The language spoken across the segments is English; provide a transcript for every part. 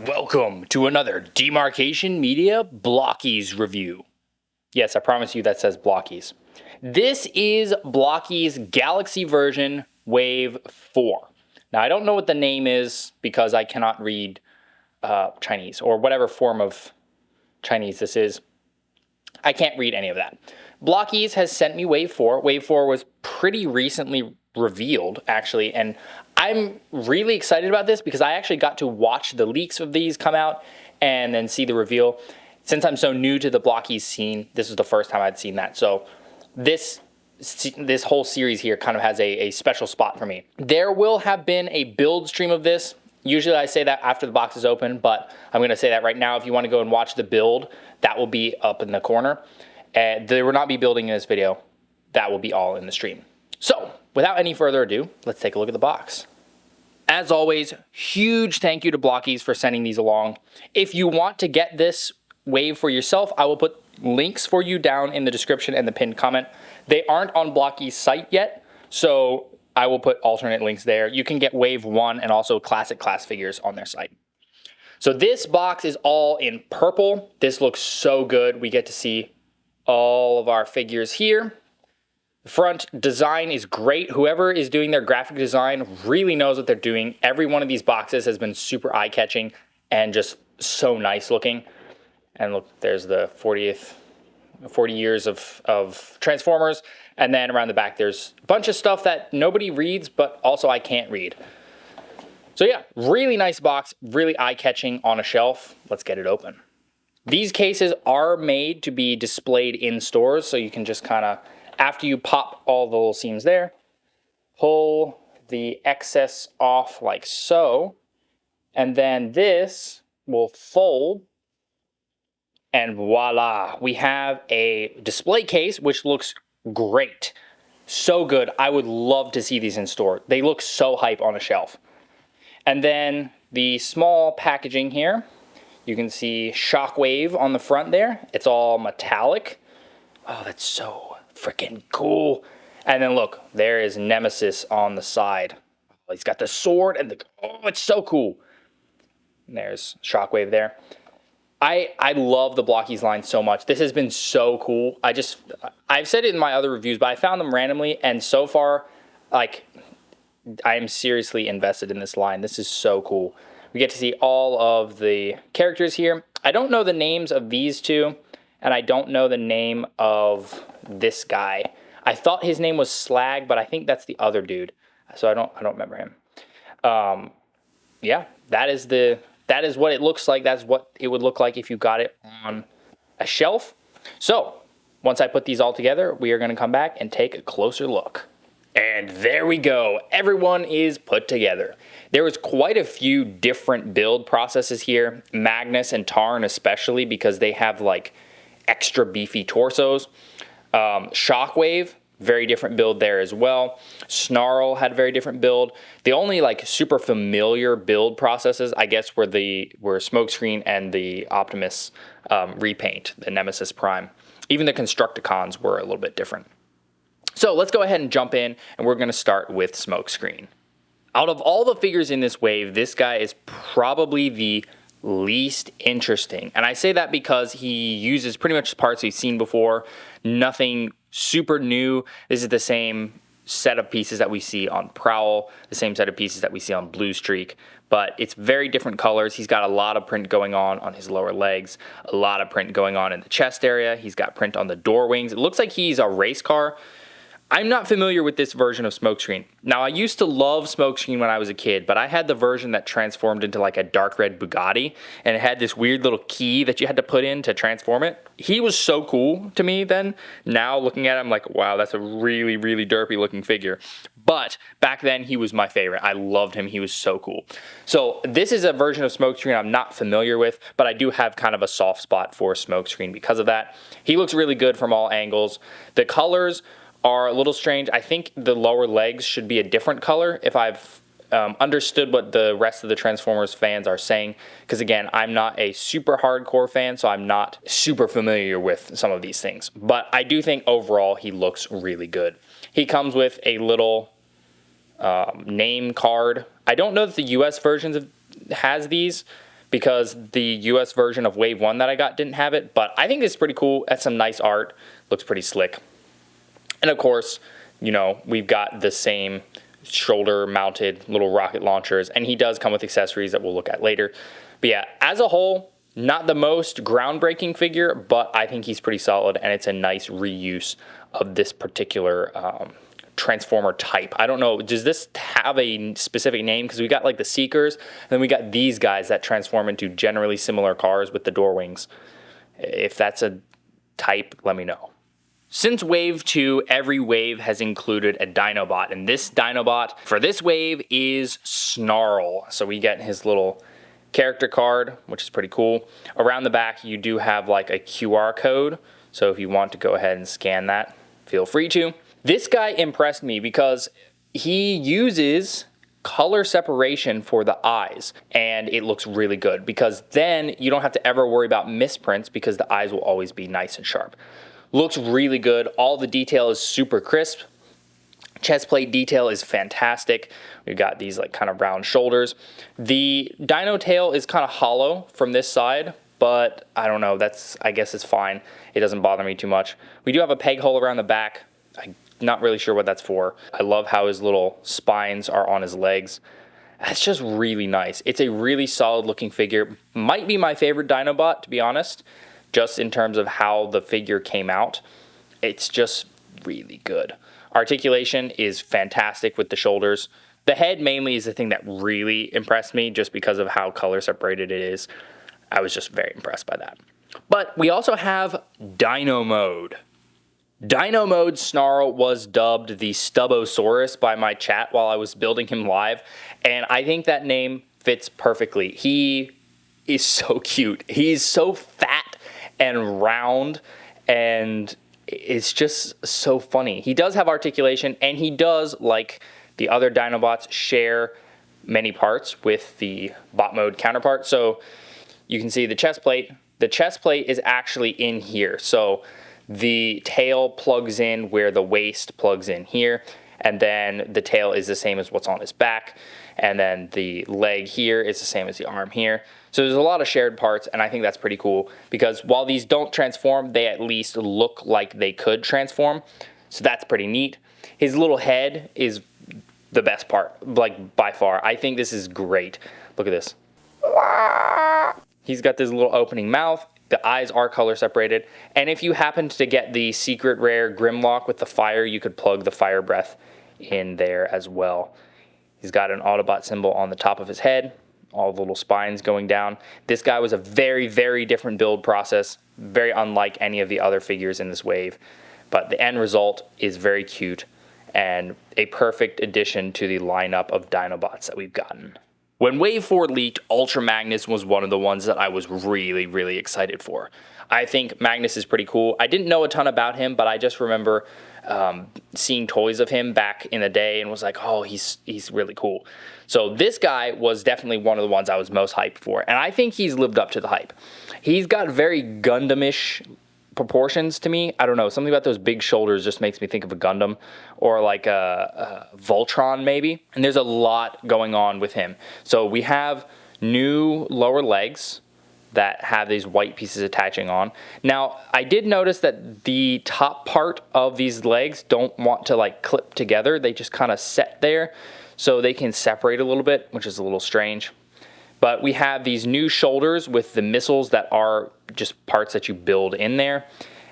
Welcome to another Demarcation Media Blokees review. Yes, I promise you that says Blokees. This is Blokees Galaxy version Wave 4. Now, I don't know what the name is because I cannot read Chinese or whatever form of Chinese this is. I can't read any of that. Blokees has sent me Wave 4. Wave 4 was pretty recently revealed, actually, and I'm really excited about this because I actually got to watch the leaks of these come out and then see the reveal. Since I'm so new to the Blokees scene, this is the first time I'd seen that. So this whole series here kind of has a special spot for me. There will have been a build stream of this. Usually I say that after the box is open, but I'm going to say that right now. If you want to go and watch the build, that will be up in the corner. There will not be building in this video. That will be all in the stream. So, without any further ado, let's take a look at the box. As always, huge thank you to Blokees for sending these along. If you want to get this wave for yourself, I will put links for you down in the description and the pinned comment. They aren't on Blokees' site yet, so I will put alternate links there. You can get Wave 1 and also Classic Class figures on their site. So this box is all in purple. This looks so good. We get to see all of our figures here. The front design is great. Whoever is doing their graphic design really knows what they're doing. Every one of these boxes has been super eye-catching and just so nice looking. And look, there's the 40 years of Transformers. And then around the back, there's a bunch of stuff that nobody reads, but also I can't read. So yeah, really nice box, really eye-catching on a shelf. Let's get it open. These cases are made to be displayed in stores, so you can just kind of, after you pop all the little seams there, pull the excess off like so, and then this will fold, and voila, we have a display case which looks great. So good. I would love to see these in store. They look so hype on a shelf. And then the small packaging here, you can see Shockwave on the front there. It's all metallic. Oh, that's so freaking cool. And then look, there is Nemesis on the side. He's got the sword and oh, it's so cool. And there's Shockwave there. I love the Blokees line so much. This has been so cool. I've said it in my other reviews, but I found them randomly, and so far, like, I am seriously invested in this line. This is so cool. We get to see all of the characters here. I don't know the names of these two, and I don't know the name of this guy. I thought his name was Slag, but I think that's the other dude. So I don't remember him. Yeah, that is what it looks like. That's what it would look like if you got it on a shelf. So once I put these all together, we are going to come back and take a closer look. And there we go. Everyone is put together. There was quite a few different build processes here. Magnus and Tarn especially, because they have like extra beefy torsos. Shockwave, very different build there as well. Snarl had a very different build. The only like super familiar build processes, I guess, were Smokescreen and the Optimus repaint, the Nemesis Prime. Even the Constructicons were a little bit different. So let's go ahead and jump in, and we're going to start with Smokescreen. Out of all the figures in this wave, this guy is probably the least interesting. And I say that because he uses pretty much parts we've seen before. Nothing super new. This is the same set of pieces that we see on Prowl, the same set of pieces that we see on Blue Streak, but it's very different colors. He's got a lot of print going on his lower legs, a lot of print going on in the chest area. He's got print on the door wings. It looks like he's a race car. I'm not familiar with this version of Smokescreen. Now, I used to love Smokescreen when I was a kid, but I had the version that transformed into like a dark red Bugatti, and it had this weird little key that you had to put in to transform it. He was so cool to me then. Now, looking at him, I'm like, wow, that's a really, really derpy looking figure. But back then, he was my favorite. I loved him. He was so cool. So this is a version of Smokescreen I'm not familiar with, but I do have kind of a soft spot for Smokescreen because of that. He looks really good from all angles. The colors are a little strange. I think the lower legs should be a different color if I've understood what the rest of the Transformers fans are saying, because again, I'm not a super hardcore fan, so I'm not super familiar with some of these things. But I do think overall he looks really good. He comes with a little name card. I don't know if the US versions has these, because the US version of Wave 1 that I got didn't have it, but I think this is pretty cool. That's some nice art, looks pretty slick. And of course, you know, we've got the same shoulder mounted little rocket launchers, and he does come with accessories that we'll look at later. But yeah, as a whole, not the most groundbreaking figure, but I think he's pretty solid, and it's a nice reuse of this particular Transformer type. I don't know, does this have a specific name? Because we got like the Seekers, and then we got these guys that transform into generally similar cars with the door wings. If that's a type, let me know. Since Wave 2, every wave has included a Dinobot, and this Dinobot for this wave is Snarl. So we get his little character card, which is pretty cool. Around the back, you do have like a QR code, so if you want to go ahead and scan that, feel free to. This guy impressed me because he uses color separation for the eyes, and it looks really good because then you don't have to ever worry about misprints because the eyes will always be nice and sharp. Looks really good. All the detail is super crisp. Chest plate detail is fantastic. We've got these like kind of round shoulders. The dino tail is kind of hollow from this side, but I don't know, I guess it's fine. It doesn't bother me too much. We do have a peg hole around the back. I'm not really sure what that's for. I love how his little spines are on his legs. That's just really nice. It's a really solid looking figure. Might be my favorite Dinobot, to be honest, just in terms of how the figure came out. It's just really good. Articulation is fantastic with the shoulders. The head mainly is the thing that really impressed me just because of how color separated it is. I was just very impressed by that. But we also have Dino Mode. Dino Mode Snarl was dubbed the Stubbosaurus by my chat while I was building him live, and I think that name fits perfectly. He is so cute. He's so fat and round, and it's just so funny. He does have articulation, and he does, like the other Dinobots, share many parts with the bot mode counterpart. So you can see the chest plate. The chest plate is actually in here. So the tail plugs in where the waist plugs in here, and then the tail is the same as what's on his back, and then the leg here is the same as the arm here. So there's a lot of shared parts, and I think that's pretty cool because while these don't transform, they at least look like they could transform. So that's pretty neat. His little head is the best part, like by far. I think this is great. Look at this. He's got this little opening mouth. The eyes are color separated. And if you happen to get the secret rare Grimlock with the fire, you could plug the fire breath in there as well. He's got an Autobot symbol on the top of his head, all the little spines going down. This guy was a very, very different build process, very unlike any of the other figures in this wave. But the end result is very cute and a perfect addition to the lineup of Dinobots that we've gotten. When Wave 4 leaked, Ultra Magnus was one of the ones that I was really, really excited for. I think Magnus is pretty cool. I didn't know a ton about him, but I just remember seeing toys of him back in the day and was like, oh, he's really cool. So this guy was definitely one of the ones I was most hyped for, and I think he's lived up to the hype. He's got very Gundam-ish proportions to me. I don't know, something about those big shoulders just makes me think of a Gundam or like a Voltron maybe. And there's a lot going on with him. So we have new lower legs that have these white pieces attaching on. Now, I did notice that the top part of these legs don't want to like clip together. They just kind of set there so they can separate a little bit, which is a little strange. But we have these new shoulders with the missiles that are just parts that you build in there.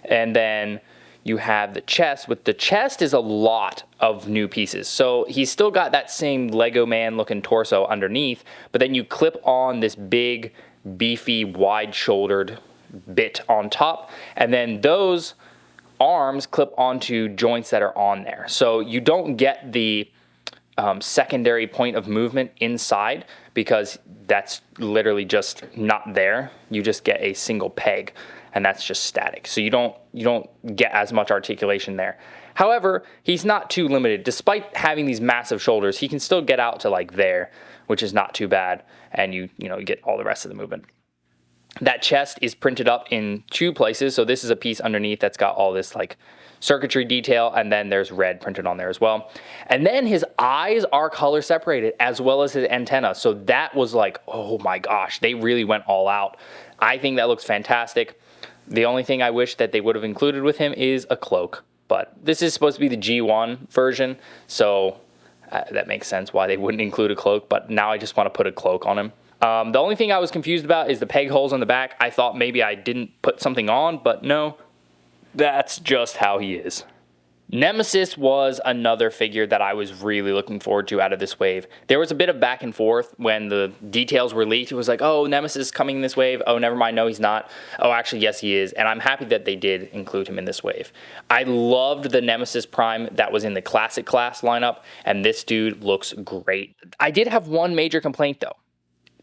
And then you have the chest. With the chest is a lot of new pieces. So he's still got that same Lego man looking torso underneath, but then you clip on this big, beefy, wide-shouldered bit on top. And then those arms clip onto joints that are on there. So you don't get the secondary point of movement inside because that's literally just not there. You just get a single peg, and that's just static. So you don't get as much articulation there. However, he's not too limited. Despite having these massive shoulders, he can still get out to like there, which is not too bad, and you get all the rest of the movement. That chest is printed up in two places. So this is a piece underneath that's got all this like circuitry detail, and then there's red printed on there as well. And then his eyes are color separated, as well as his antenna. So that was like, oh my gosh, they really went all out. I think that looks fantastic. The only thing I wish that they would have included with him is a cloak. But this is supposed to be the G1 version, so that makes sense why they wouldn't include a cloak, but now I just want to put a cloak on him. The only thing I was confused about is the peg holes on the back. I thought maybe I didn't put something on, but no, that's just how he is. Nemesis was another figure that I was really looking forward to out of this wave. There was a bit of back and forth when the details were leaked. It was like, oh, Nemesis is coming in this wave. Oh, never mind. No, he's not. Oh, actually, yes, he is. And I'm happy that they did include him in this wave. I loved the Nemesis Prime that was in the Classic class lineup, and this dude looks great. I did have one major complaint, though.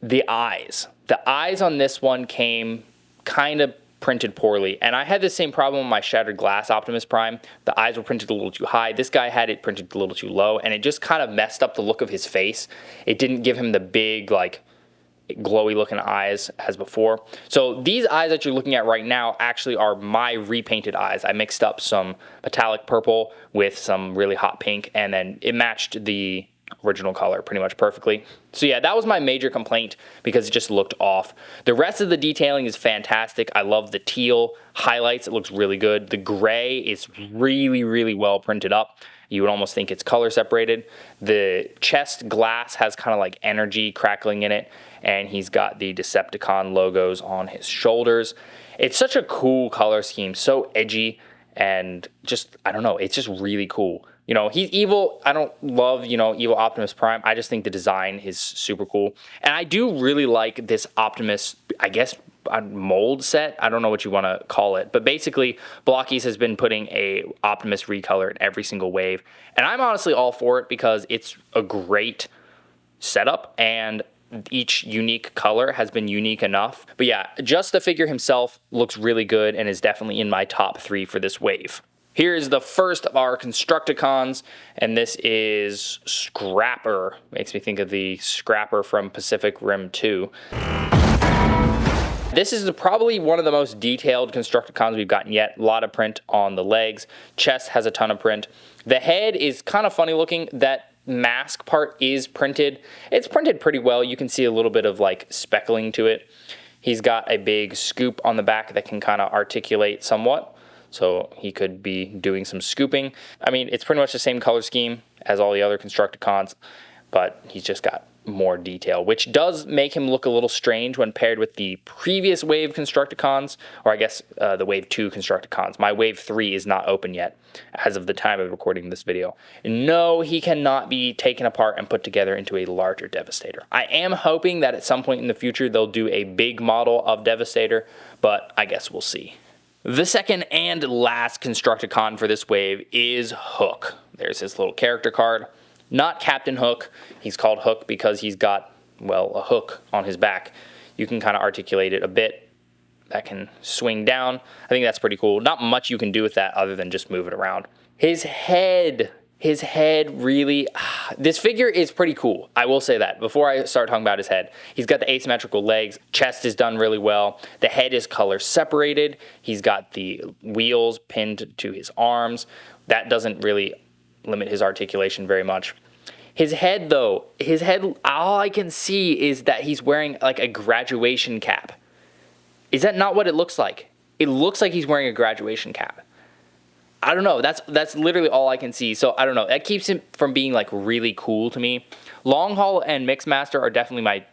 The eyes. The eyes on this one came kind of printed poorly, and I had the same problem with my Shattered Glass Optimus Prime. The eyes were printed a little too high. This guy had it printed a little too low, and it just kind of messed up the look of his face. It didn't give him the big, like, glowy looking eyes as before. So these eyes that you're looking at right now actually are my repainted eyes. I mixed up some metallic purple with some really hot pink, and then it matched the original color pretty much perfectly. So yeah, that was my major complaint because it just looked off. The rest of the detailing is fantastic. I love the teal highlights. It looks really good. The gray is really, really well printed up. You would almost think it's color separated. The chest glass has kind of like energy crackling in it, and he's got the Decepticon logos on his shoulders. It's such a cool color scheme, so edgy, and just, I don't know, it's just really cool. You know, he's evil. I don't love, you know, evil Optimus Prime. I just think the design is super cool. And I do really like this Optimus, I guess, mold set. I don't know what you want to call it. But basically, Blokees has been putting a Optimus recolor in every single wave. And I'm honestly all for it because it's a great setup. And each unique color has been unique enough. But yeah, just the figure himself looks really good and is definitely in my top 3 for this wave. Here is the first of our Constructicons, and this is Scrapper. Makes me think of the Scrapper from Pacific Rim 2. This is probably one of the most detailed Constructicons we've gotten yet. A lot of print on the legs. Chest has a ton of print. The head is kind of funny looking. That mask part is printed. It's printed pretty well. You can see a little bit of like speckling to it. He's got a big scoop on the back that can kind of articulate somewhat. So he could be doing some scooping. I mean, it's pretty much the same color scheme as all the other Constructicons, but he's just got more detail, which does make him look a little strange when paired with the previous wave Constructicons, or I guess the wave 2 Constructicons. My wave 3 is not open yet as of the time of recording this video. No, he cannot be taken apart and put together into a larger Devastator. I am hoping that at some point in the future they'll do a big model of Devastator, but I guess we'll see. The second and last Constructicon for this wave is Hook. There's his little character card. Not Captain Hook. He's called Hook because he's got, well, a hook on his back. You can kind of articulate it a bit. That can swing down. I think that's pretty cool. Not much you can do with that other than just move it around. His head really, this figure is pretty cool. I will say that before I start talking about his head. He's got the asymmetrical legs. Chest is done really well. The head is color separated. He's got the wheels pinned to his arms. That doesn't really limit his articulation very much. His head though, all I can see is that he's wearing like a graduation cap. Is that not what it looks like? It looks like he's wearing a graduation cap. I don't know. That's literally all I can see. So I don't know. That keeps him from being like really cool to me. Long Haul and Mixmaster are definitely my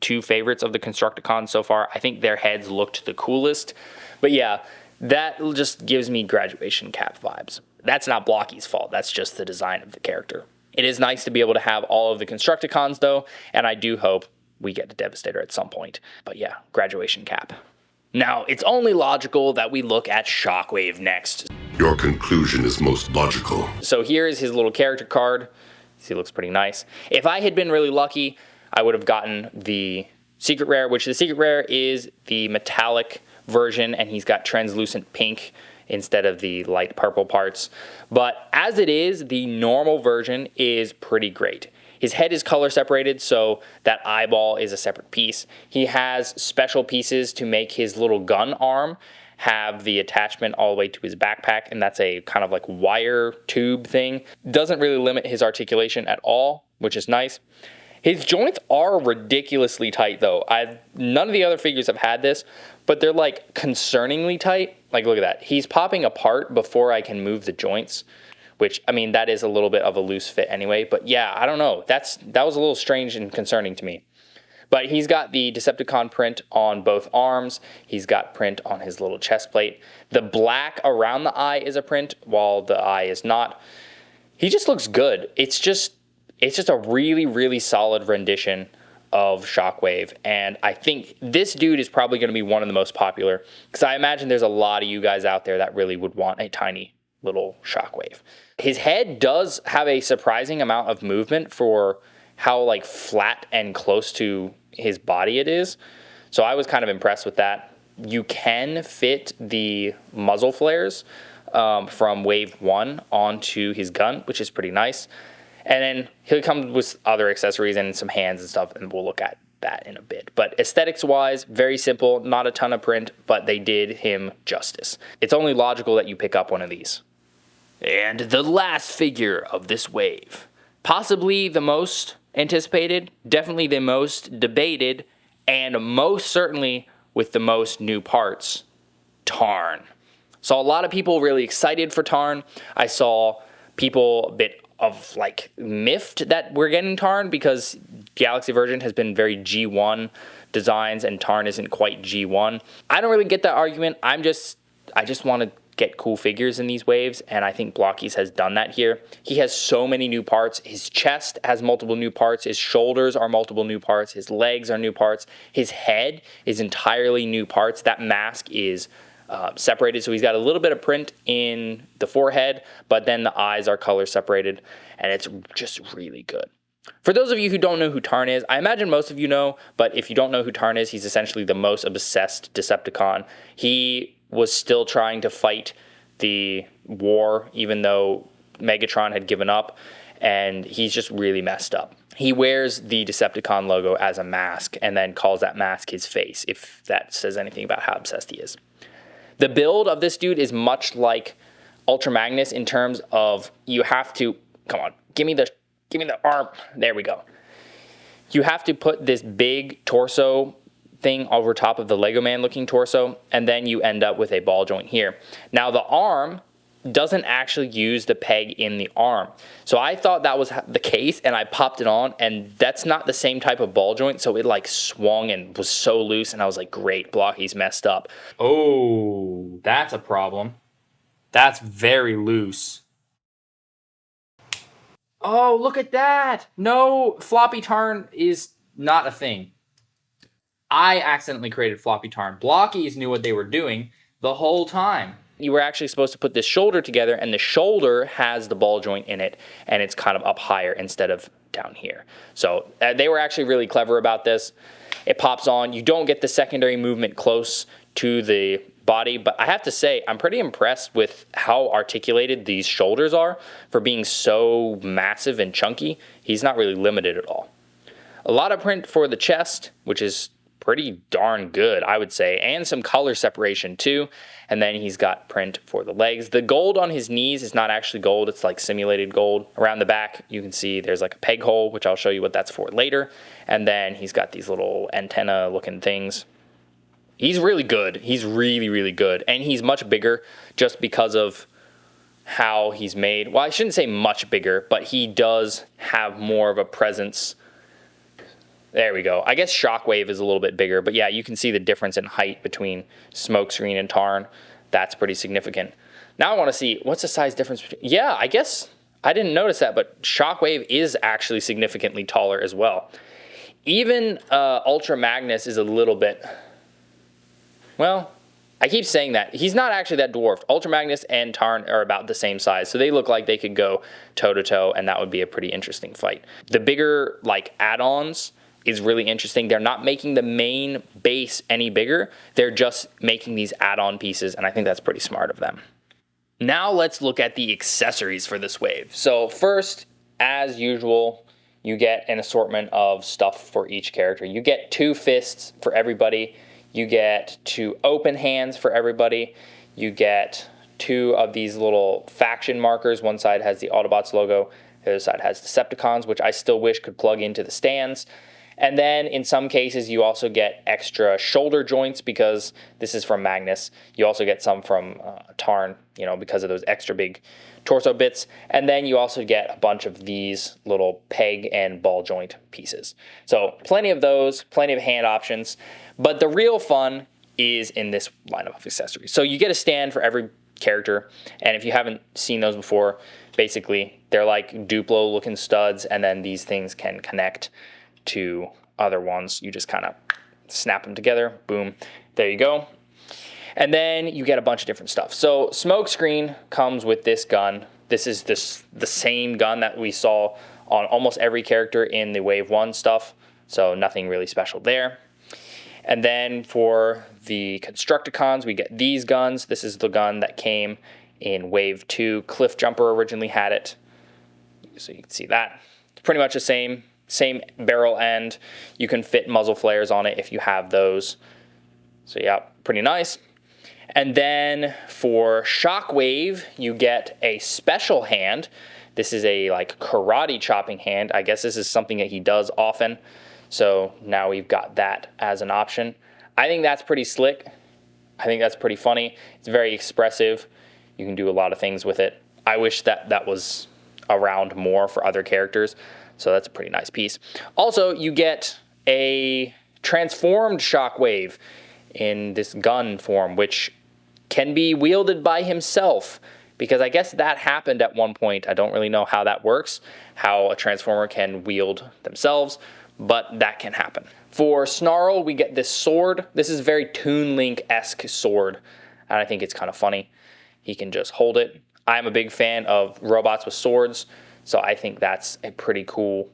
2 favorites of the Constructicons so far. I think their heads looked the coolest. But yeah, that just gives me graduation cap vibes. That's not Blokee's fault. That's just the design of the character. It is nice to be able to have all of the Constructicons though, and I do hope we get a Devastator at some point. But yeah, graduation cap. Now, it's only logical that we look at Shockwave next. Your conclusion is most logical. So here is his little character card. See, it looks pretty nice. If I had been really lucky, I would have gotten the secret rare, which the secret rare is the metallic version, and he's got translucent pink instead of the light purple parts. But as it is, the normal version is pretty great. His head is color separated, so that eyeball is a separate piece. He has special pieces to make his little gun arm, have the attachment all the way to his backpack, and that's a kind of like wire tube thing. Doesn't really limit his articulation at all, which is nice. His joints are ridiculously tight though. None of the other figures have had this, but they're like concerningly tight. Like look at that. He's popping apart before I can move the joints, which I mean that is a little bit of a loose fit anyway, but yeah, I don't know. That was a little strange and concerning to me. But he's got the Decepticon print on both arms. He's got print on his little chest plate. The black around the eye is a print, while the eye is not. He just looks good. It's just a really, really solid rendition of Shockwave. And I think this dude is probably going to be one of the most popular, because I imagine there's a lot of you guys out there that really would want a tiny little Shockwave. His head does have a surprising amount of movement for how like flat and close to his body it is. So I was kind of impressed with that. You can fit the muzzle flares from Wave 1 onto his gun, which is pretty nice. And then he'll come with other accessories and some hands and stuff, and we'll look at that in a bit. But aesthetics-wise, very simple, not a ton of print, but they did him justice. It's only logical that you pick up one of these. And the last figure of this wave, possibly the most anticipated, definitely the most debated, and most certainly with the most new parts, Tarn. Saw a lot of people really excited for Tarn. I saw people a bit of like miffed that we're getting Tarn because Galaxy version has been very G1 designs and Tarn isn't quite G1. I don't really get that argument. I just want to get cool figures in these waves, and I think Blokees has done that here. He has so many new parts. His chest has multiple new parts. His shoulders are multiple new parts. His legs are new parts. His head is entirely new parts. That mask is separated, so he's got a little bit of print in the forehead, but then the eyes are color separated, and it's just really good. For those of you who don't know who Tarn is, I imagine most of you know, but if you don't know who Tarn is, he's essentially the most obsessed Decepticon. He was still trying to fight the war, even though Megatron had given up, and he's just really messed up. He wears the Decepticon logo as a mask, and then calls that mask his face, if that says anything about how obsessed he is. The build of this dude is much like Ultra Magnus in terms of you have to, come on, give me the arm, there we go. You have to put this big torso thing over top of the Lego Man looking torso, and then you end up with a ball joint here. Now the arm doesn't actually use the peg in the arm. So I thought that was the case, and I popped it on, and that's not the same type of ball joint, so it like swung and was so loose, and I was like, great, Blokees messed up. Oh, that's a problem. That's very loose. Oh, look at that! No, floppy Tarn is not a thing. I accidentally created floppy Tarn. Blokees knew what they were doing the whole time. You were actually supposed to put this shoulder together, and the shoulder has the ball joint in it, and it's kind of up higher instead of down here. So they were actually really clever about this. It pops on. You don't get the secondary movement close to the body, but I have to say, I'm pretty impressed with how articulated these shoulders are for being so massive and chunky. He's not really limited at all. A lot of print for the chest, which is pretty darn good, I would say, and some color separation too. And then he's got print for the legs. The gold on his knees is not actually gold, it's like simulated gold. Around the back, you can see there's like a peg hole, which I'll show you what that's for later. And then he's got these little antenna looking things. He's really good. He's really, really good. And he's much bigger just because of how he's made. Well, I shouldn't say much bigger, but he does have more of a presence. There we go. I guess Shockwave is a little bit bigger, but yeah, you can see the difference in height between Smokescreen and Tarn. That's pretty significant. Now I want to see, what's the size difference between... Yeah, I guess I didn't notice that, but Shockwave is actually significantly taller as well. Even Ultra Magnus is a little bit... Well, I keep saying that. He's not actually that dwarfed. Ultra Magnus and Tarn are about the same size, so they look like they could go toe-to-toe, and that would be a pretty interesting fight. The bigger, like, add-ons is really interesting. They're not making the main base any bigger. They're just making these add-on pieces, and I think that's pretty smart of them. Now let's look at the accessories for this wave. So first, as usual, you get an assortment of stuff for each character. You get 2 fists for everybody. You get 2 open hands for everybody. You get 2 of these little faction markers. One side has the Autobots logo, the other side has Decepticons, which I still wish could plug into the stands. And then in some cases, you also get extra shoulder joints because this is from Magnus. You also get some from Tarn, because of those extra big torso bits. And then you also get a bunch of these little peg and ball joint pieces. So plenty of those, plenty of hand options. But the real fun is in this lineup of accessories. So you get a stand for every character. And if you haven't seen those before, basically they're like Duplo looking studs. And then these things can connect to other ones. You just kind of snap them together. Boom. There you go. And then you get a bunch of different stuff. So Smokescreen comes with this gun. This is the same gun that we saw on almost every character in the Wave 1 stuff. So nothing really special there. And then for the Constructicons, we get these guns. This is the gun that came in Wave 2. Cliff Jumper originally had it. So you can see that. It's pretty much the same barrel end. You can fit muzzle flares on it if you have those. So yeah, pretty nice. And then for Shockwave, you get a special hand. This is a like karate chopping hand. I guess this is something that he does often. So now we've got that as an option. I think that's pretty slick. I think that's pretty funny. It's very expressive. You can do a lot of things with it. I wish that was around more for other characters. So that's a pretty nice piece. Also, you get a transformed Shockwave in this gun form, which can be wielded by himself, because I guess that happened at one point. I don't really know how that works, how a Transformer can wield themselves, but that can happen. For Snarl, we get this sword. This is very Toon Link-esque sword, and I think it's kind of funny. He can just hold it. I'm a big fan of robots with swords, so I think that's a pretty cool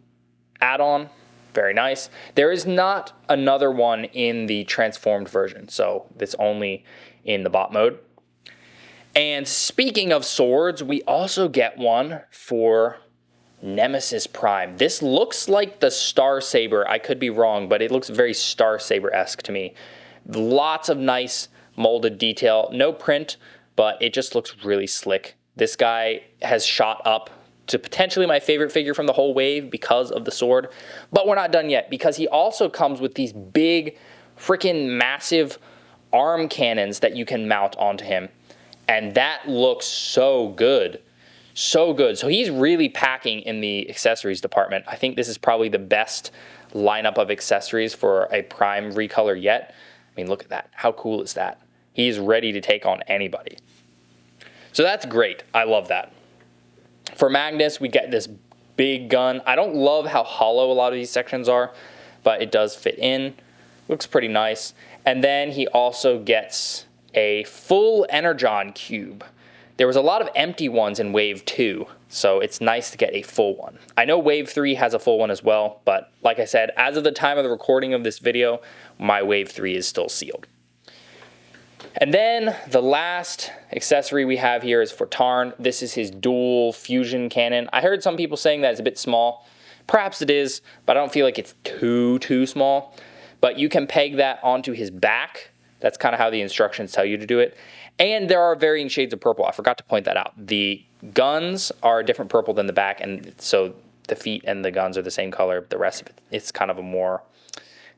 add-on. Very nice. There is not another one in the transformed version, so it's only in the bot mode. And speaking of swords, we also get one for Nemesis Prime. This looks like the Star Saber. I could be wrong, but it looks very Star Saber-esque to me. Lots of nice molded detail. No print, but it just looks really slick. This guy has shot up to potentially my favorite figure from the whole wave because of the sword. But we're not done yet, because he also comes with these big, freaking massive arm cannons that you can mount onto him. And that looks so good. So good. So he's really packing in the accessories department. I think this is probably the best lineup of accessories for a Prime recolor yet. I mean, look at that. How cool is that? He's ready to take on anybody. So that's great. I love that. For Magnus, we get this big gun. I don't love how hollow a lot of these sections are, but it does fit in. Looks pretty nice. And then he also gets a full Energon cube. There was a lot of empty ones in Wave 2, so it's nice to get a full one. I know Wave 3 has a full one as well, but like I said, as of the time of the recording of this video, my Wave 3 is still sealed. And then the last accessory we have here is for Tarn. This is his dual fusion cannon. I heard some people saying that it's a bit small. Perhaps it is, but I don't feel like it's too small. But you can peg that onto his back. That's kind of how the instructions tell you to do it. And there are varying shades of purple. I forgot to point that out. The guns are a different purple than the back, and so the feet and the guns are the same color. The rest of it, it's kind of a more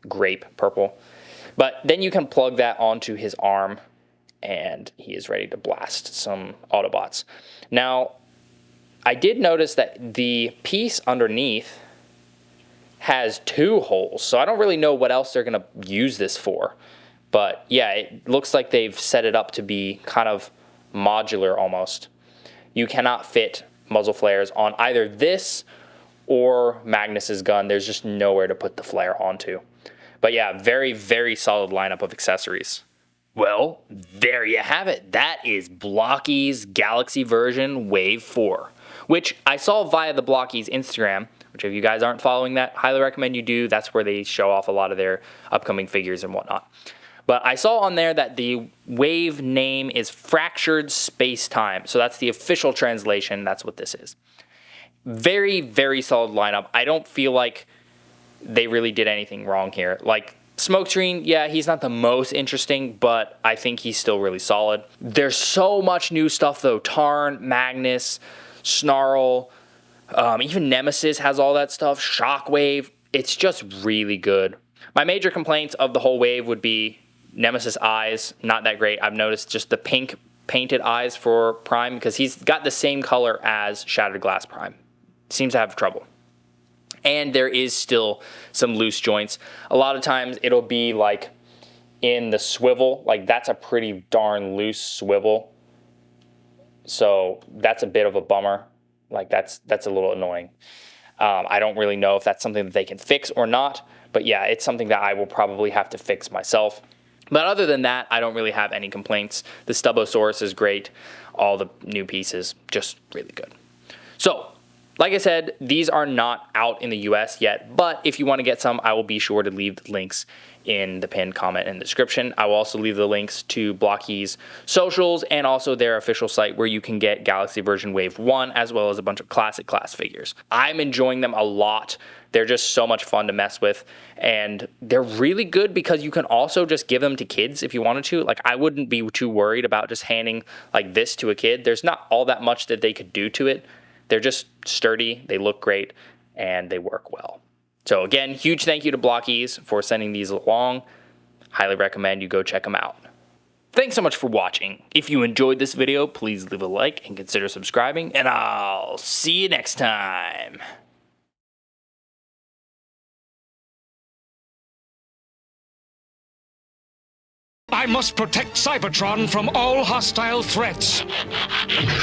grape purple. But then you can plug that onto his arm, and he is ready to blast some Autobots. Now, I did notice that the piece underneath has 2 holes, so I don't really know what else they're going to use this for. But yeah, it looks like they've set it up to be kind of modular almost. You cannot fit muzzle flares on either this or Magnus's gun. There's just nowhere to put the flare onto. But yeah, very, very solid lineup of accessories. Well, there you have it. That is Blokee's Galaxy version Wave 4, which I saw via the Blokees Instagram, which if you guys aren't following that, highly recommend you do. That's where they show off a lot of their upcoming figures and whatnot. But I saw on there that the Wave name is Fractured Space-Time. So that's the official translation. That's what this is. Very, very solid lineup. I don't feel like they really did anything wrong here. Like, Smokescreen, yeah, he's not the most interesting, but I think he's still really solid. There's so much new stuff though. Tarn, Magnus, Snarl, even Nemesis has all that stuff. Shockwave, it's just really good. My major complaints of the whole wave would be Nemesis eyes, not that great. I've noticed just the pink painted eyes for Prime, because he's got the same color as Shattered Glass Prime. Seems to have trouble. And there is still some loose joints. A lot of times it'll be like in the swivel, like that's a pretty darn loose swivel. So that's a bit of a bummer. Like that's a little annoying. I don't really know if that's something that they can fix or not, but yeah, it's something that I will probably have to fix myself. But other than that, I don't really have any complaints. The Stubosaurus is great. All the new pieces, just really good. So, like I said, these are not out in the US yet, but if you want to get some, I will be sure to leave the links in the pinned comment and description. I will also leave the links to Blokees' socials and also their official site where you can get Galaxy version Wave 1 as well as a bunch of classic class figures. I'm enjoying them a lot. They're just so much fun to mess with, and they're really good because you can also just give them to kids if you wanted to. Like, I wouldn't be too worried about just handing like this to a kid. There's not all that much that they could do to it. They're just sturdy, they look great, and they work well. So again, huge thank you to Blokees for sending these along. Highly recommend you go check them out. Thanks so much for watching. If you enjoyed this video, please leave a like and consider subscribing, and I'll see you next time. I must protect Cybertron from all hostile threats.